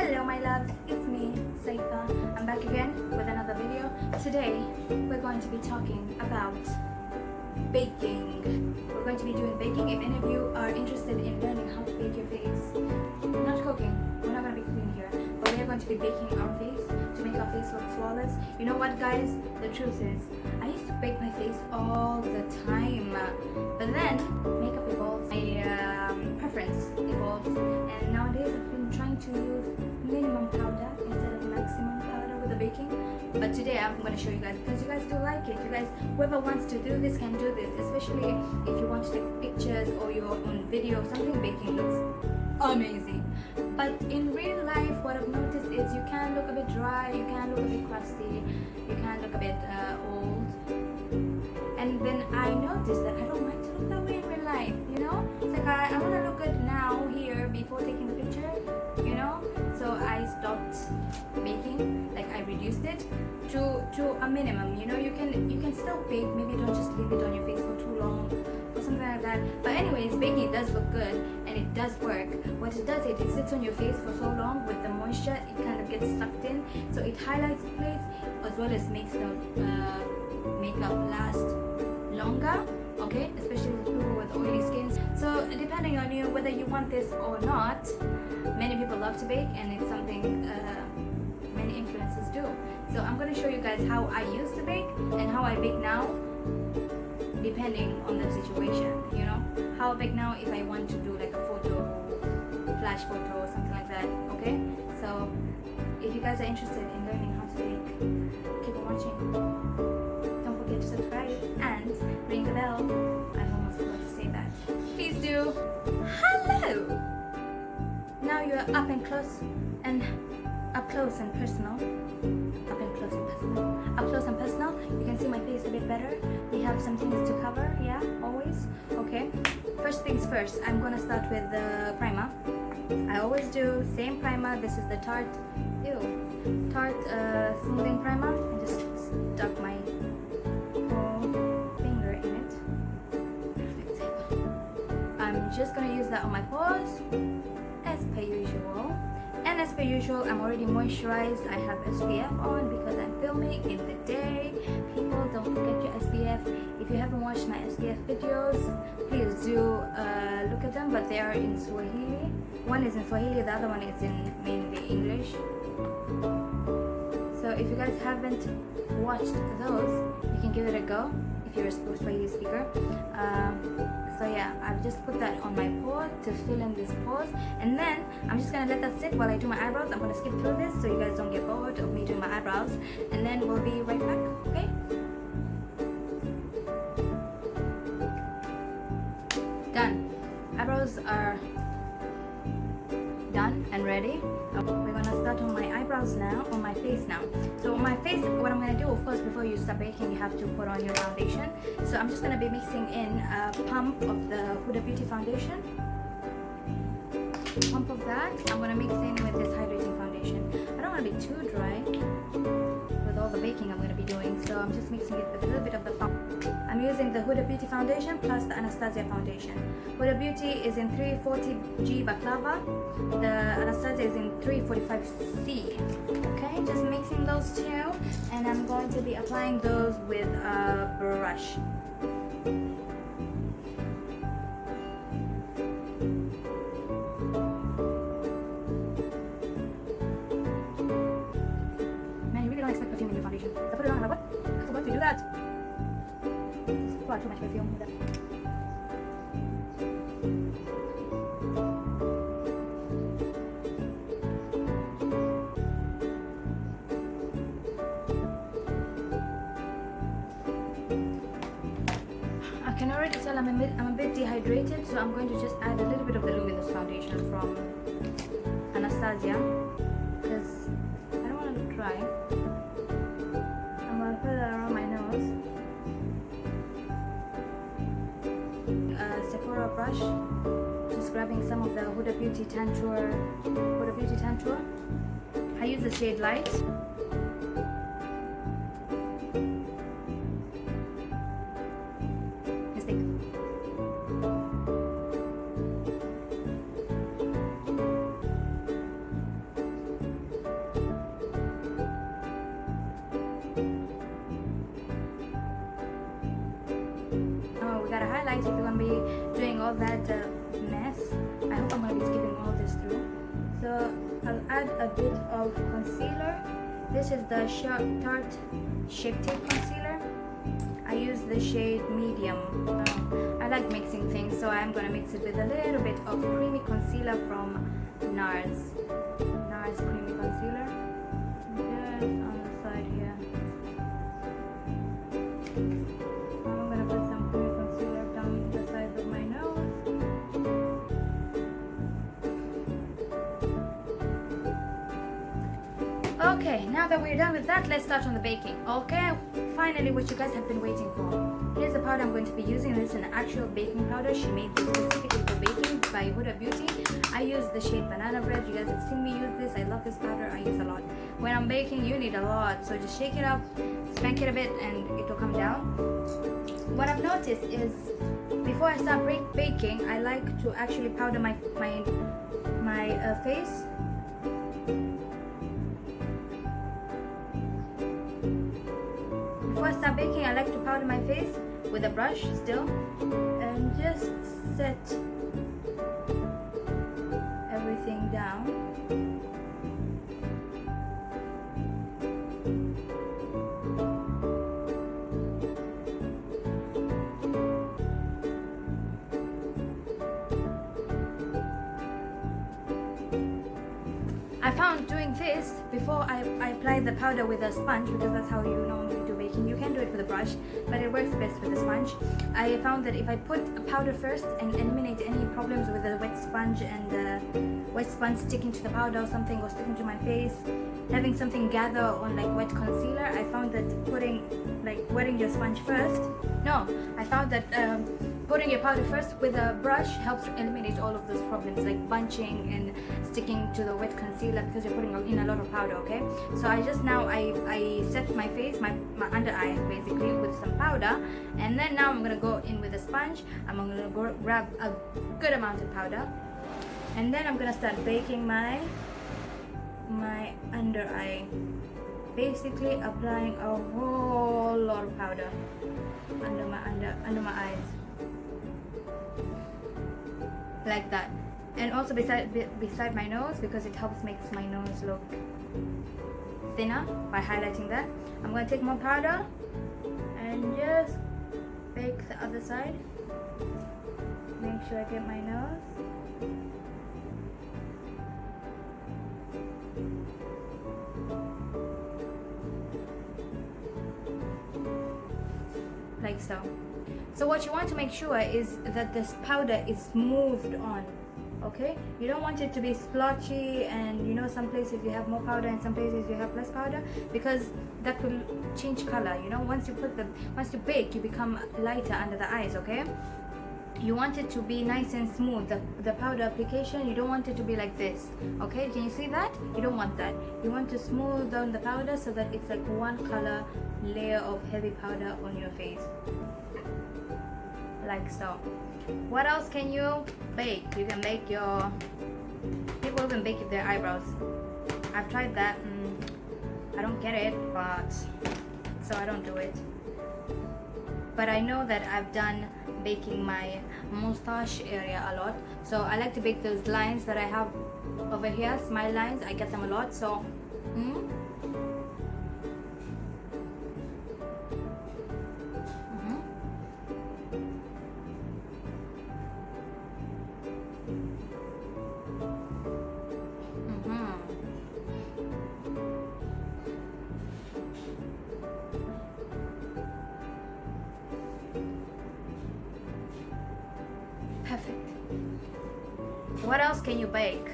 Hello my loves, it's me, Saifa. I'm back again with another video. Today we're going to be talking about baking. We're going to be doing baking. If any of you are interested in learning how to bake your face, not cooking, we're not going to be cooking here, but we are going to be baking our face to make our face look flawless. You know what guys, the truth is, I used to bake my face all the time, but then makeup evolves, my preference evolves, and nowadays I've been trying to use minimum powder instead of maximum powder with the baking. But today I'm going to show you guys, because you guys do like it. You guys, whoever wants to do this can do this, especially if you want to take pictures or you're on video. Something baking looks amazing, but in real life what I've noticed is you can look a bit dry, you can look a bit crusty, you can look a bit old. And then I noticed that I don't like to look that way in real life, you know. It's like I want to look good now here before taking the picture, you know. So I stopped baking, like I reduced it to a minimum. You know, you can still bake, maybe don't just leave it on your face for too long or something like that. But anyways, baking does look good and it does work. What it does is it sits on your face for so long with the moisture, it kind of gets sucked in, so it highlights the place as well as makes the makeup last longer, okay, especially people with oily skins. So depending on you whether you want this or not, many people love to bake and it's something many influencers do. So I'm going to show you guys how I used to bake and how I bake now, depending on the situation, you know. How I bake now if I want to do like a photo, flash photo or something like that, okay. So if you guys are interested in learning how to bake, keep on watching. Don't forget to subscribe and ring the bell. I almost forgot to say that. Please do. Hello! Now you're up and close and personal. Up close and personal. You can see my face a bit better. We have some things to cover, yeah, always. Okay. First things first, I'm gonna start with the primer. I always do same primer. This is the Tarte smoothing primer. I just stuck my whole finger in it. Perfect. I'm just gonna use that on my pores as per usual. And as per usual, I'm already moisturized. I have SPF on because I'm filming in the day. People, don't forget your SPF. If you haven't watched my SPF videos, please do look at them, but they are in Swahili. One is in Swahili, the other one is in mainly English. So if you guys haven't watched those, you can give it a go if you're a Swahili speaker. So yeah, I've just put that on my pore to fill in these pores, and then I'm just gonna let that sit while I do my eyebrows. I'm gonna skip through this so you guys don't get bored of me doing my eyebrows, and then we'll be right back, okay? Done. Eyebrows are done and ready. We're gonna start on my eyebrows now, on my face now. So on my face, what I'm gonna do, of course, before you start baking, you have to put on your foundation. So I'm just gonna be mixing in a pump of the Hudabeauty foundation. Pump of that. I'm gonna mix in with this hydrating foundation. I don't wanna be too dry with all the baking I'm gonna be doing, so I'm just mixing it with a little bit of the pump. I'm using the Hudabeauty foundation plus the Anastasia foundation. Hudabeauty is in 340G Baklava. The Anastasia is in 345C. Okay, just mixing those two, and I'm going to be applying those with a brush. Man, you really don't expect perfume in your foundation. So put it on, and what? I forgot to do that. Far too much perfume. I can already tell I'm a bit dehydrated, so I'm going to just add a little bit of the luminous foundation from Anastasia because I don't want to look dry. I'm going to put that around my nose. Sephora brush, just grabbing some of the Hudabeauty Tantour. I use the shade Light. Mistake. right if you're gonna be doing all that mess. I hope I'm gonna be skipping all this through. So I'll add a bit of concealer. This is the Tarte Shape Tape Concealer. I use the shade medium. I like mixing things, so I'm gonna mix it with a little bit of creamy concealer from NARS creamy concealer, just on the side here. I'm gonna put some creamy concealer down the sides of my nose. Okay, now that we're done with that, let's start on the baking. Okay, finally what you guys have been waiting for. Here's the powder I'm going to be using. This is an actual baking powder. She made this specifically for baking by Hudabeauty. I use the shade Banana Bread. You guys have seen me use this. I love this powder. I use a lot. When I'm baking, you need a lot. So just shake it up, spank it a bit, and it will come down. What I've noticed is before I start baking, I like to actually powder my face. Before I start baking, I like to powder my face with a brush still and just set everything down. I found doing this before I apply the powder with a sponge, because that's how you normally do baking. You can do it with a brush, but it works best with a sponge. I found that if I put a powder first and eliminate any problems with the wet sponge and the wet sponge sticking to the powder or something, or sticking to my face, having something gather on like wet concealer, I found that wetting your sponge first. No, I found that putting your powder first with a brush helps eliminate all of those problems like bunching and sticking to the wet concealer, because you're putting in a lot of powder. Okay, so I set my face, my under eye basically, with some powder, and then now I'm gonna go in with a sponge. I'm gonna grab a good amount of powder, and then I'm gonna start baking my under eye, basically applying a whole lot of powder under my eyes, like that. And also beside my nose, because it helps makes my nose look thinner by highlighting that. I'm going to take more powder and just bake the other side. Make sure I get my nose. Like so. So what you want to make sure is that this powder is smoothed on. Okay, you don't want it to be splotchy, and you know, some places you have more powder and some places you have less powder, because that will change color. You know, once you bake, you become lighter under the eyes. Okay, you want it to be nice and smooth, the powder application. You don't want it to be like this. Okay, can you see that? You don't want that. You want to smooth down the powder so that it's like one color layer of heavy powder on your face, like so. What else can you bake? You can bake your... People even bake their eyebrows. I've tried that. I don't get it, but so I don't do it. But I know that I've done baking my mustache area a lot. So I like to bake those lines that I have over here, smile lines. I get them a lot. So perfect. What else can you bake?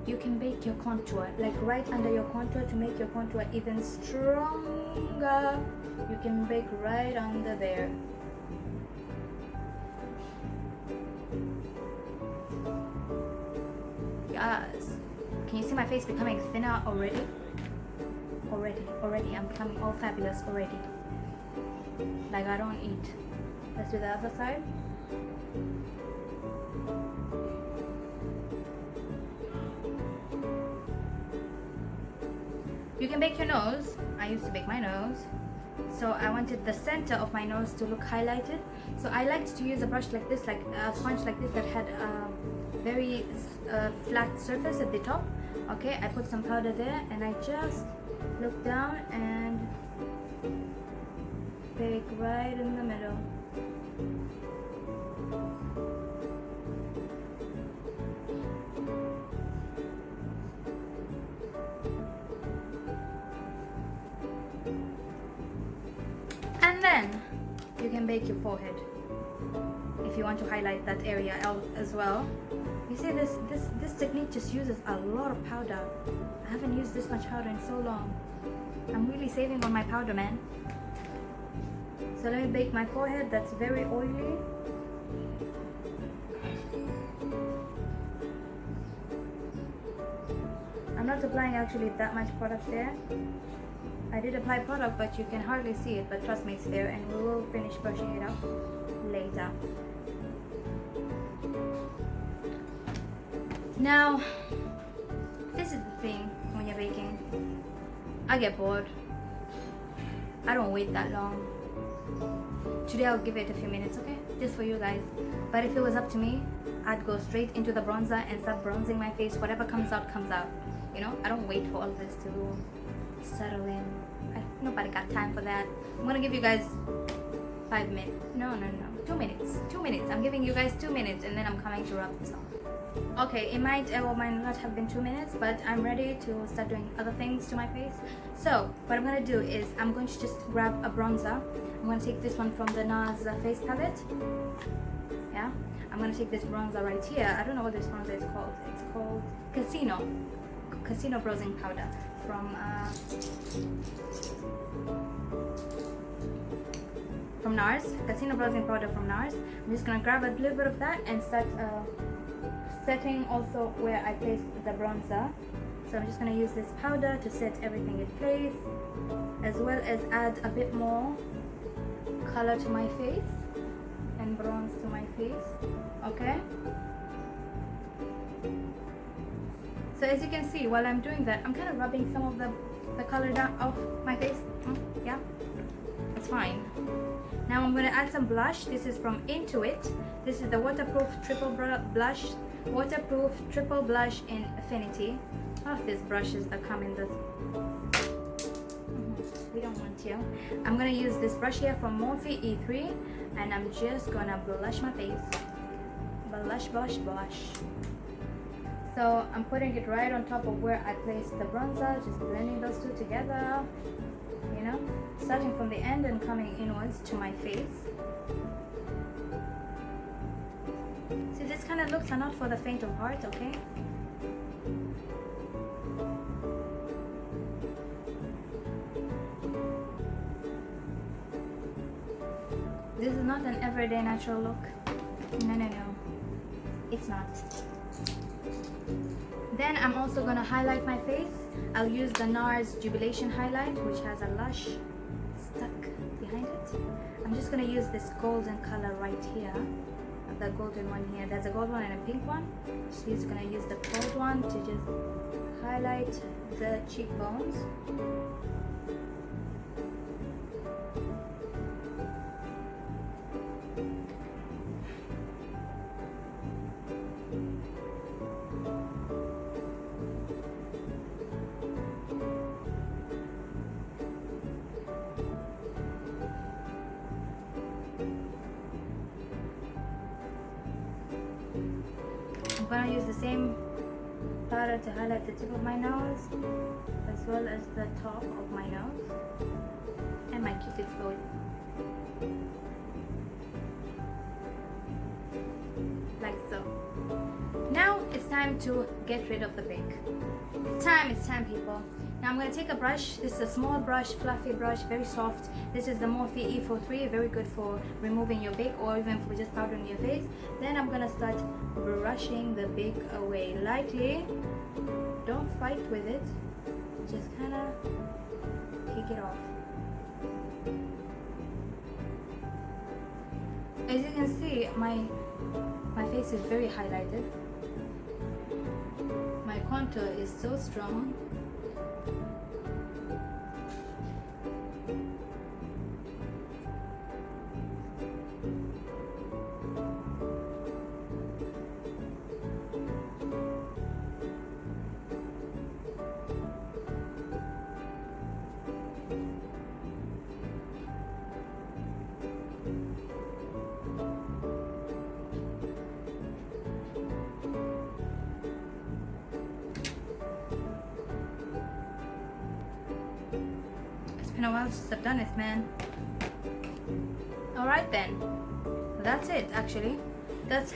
You can bake your contour, like right under your contour, to make your contour even stronger. You can bake right under there. Yes. Can you see my face becoming thinner already? Already. I'm becoming all fabulous already. Like I don't eat. Let's do the other side. You can bake your nose. I used to bake my nose. So I wanted the center of my nose to look highlighted. So I liked to use a brush like this, like a sponge like this that had a very flat surface at the top. Okay, I put some powder there and I just look down and bake right in the middle. And then you can bake your forehead if you want to highlight that area as well. You see, this technique just uses a lot of powder. I haven't used this much powder in so long. I'm really saving on my powder, man. So let me bake my forehead. That's very oily. I'm not applying actually that much product there. I did apply product, but you can hardly see it, but trust me, it's there, and we will finish brushing it up later. Now, this is the thing when you're baking. I get bored. I don't wait that long. Today I'll give it a few minutes, okay? Just for you guys. But if it was up to me, I'd go straight into the bronzer and start bronzing my face. Whatever comes out, comes out. You know, I don't wait for all this to settle in. Nobody got time for that. I'm gonna give you guys 5 minutes. No. 2 minutes. 2 minutes. I'm giving you guys 2 minutes and then I'm coming to wrap this up. Okay, it might or might not have been 2 minutes, but I'm ready to start doing other things to my face. So what I'm gonna do is I'm going to just grab a bronzer. I'm gonna take this one from the NARS face palette. Yeah, I'm gonna take this bronzer right here. I don't know what this bronzer is called. It's called Casino Bronzing Powder from NARS. Casino Bronzing Powder from NARS. I'm just gonna grab a little bit of that and start setting also where I placed the bronzer. So I'm just going to use this powder to set everything in place, as well as add a bit more color to my face and bronze to my face. Okay, so as you can see, while I'm doing that, I'm kind of rubbing some of the color down off my face. Yeah, it's fine. Now I'm going to add some blush. This is from Intuit. This is the waterproof triple blush in Affinity. Oh, these brushes that come in this. We don't want you. I'm gonna use this brush here from Morphe E3, and I'm just gonna blush my face. Blush. So I'm putting it right on top of where I placed the bronzer, just blending those two together. You know, starting from the end and coming inwards to my face. See, this kind of looks are not for the faint of heart, okay? This is not an everyday natural look. No. It's not. Then I'm also going to highlight my face. I'll use the NARS Jubilation Highlight, which has a lush stuck behind it. I'm just going to use this golden color right here. The golden one here. There's a gold one and a pink one. Just going to use the gold one to just highlight the cheekbones. I'm gonna use the same powder to highlight the tip of my nose, as well as the top of my nose and my cupid's bow. Like so. Now it's time to get rid of the bake. It's time people. Now I'm going to take a brush. This is a small brush, fluffy brush, very soft. This is the Morphe E43, very good for removing your bake or even for just powdering your face. Then I'm going to start brushing the bake away lightly. Don't fight with it. Just kind of take it off. As you can see, my face is very highlighted. My contour is so strong. You know, I'll just have done it, man. Alright then, that's it actually. That's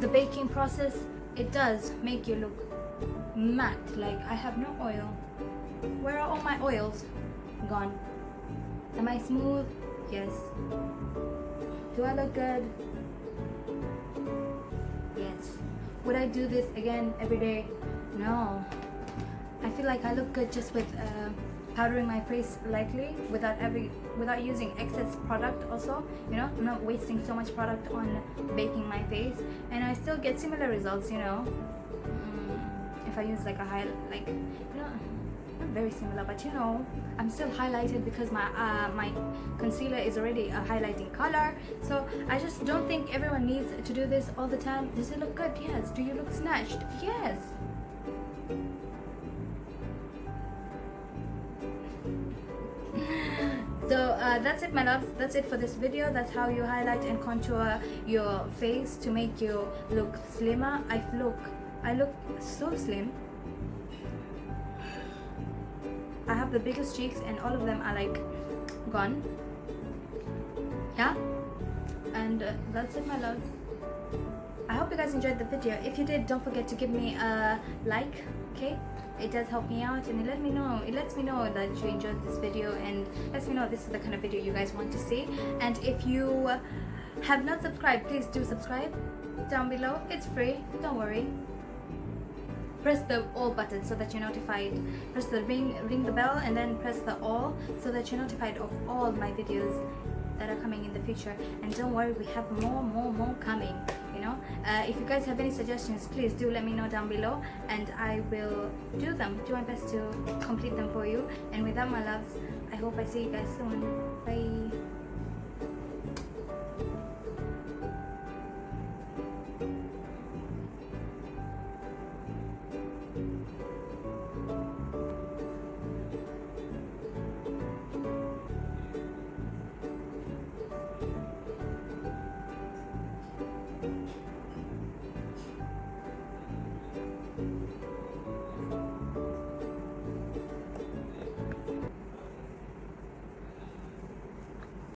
the baking process. It does make you look matte. Like, I have no oil. Where are all my oils? Gone. Am I smooth? Yes. Do I look good? Yes. Would I do this again every day? No. I feel like I look good just with powdering my face lightly without using excess product also. You know, I'm not wasting so much product on baking my face, and I still get similar results, you know. If I use like a you know, not very similar, but you know, I'm still highlighted because my concealer is already a highlighting color. So I just don't think everyone needs to do this all the time. Does it look good? Yes. Do you look snatched? Yes. So that's it, my loves. That's it for this video. That's how you highlight and contour your face to make you look slimmer. I look so slim. I have the biggest cheeks and all of them are like gone. Yeah, and that's it, my loves. I hope you guys enjoyed the video. If you did, don't forget to give me a like, okay? It does help me out, and it lets me know that you enjoyed this video, and lets me know this is the kind of video you guys want to see. And if you have not subscribed, please do subscribe down below. It's free, don't worry. Press the all button so that you're notified. Press the ring the bell, and then press the all so that you're notified of all my videos that are coming in the future. And don't worry, we have more coming, you know. If you guys have any suggestions, please do let me know down below, and I will do my best to complete them for you. And with that, my loves, I hope I see you guys soon. Bye.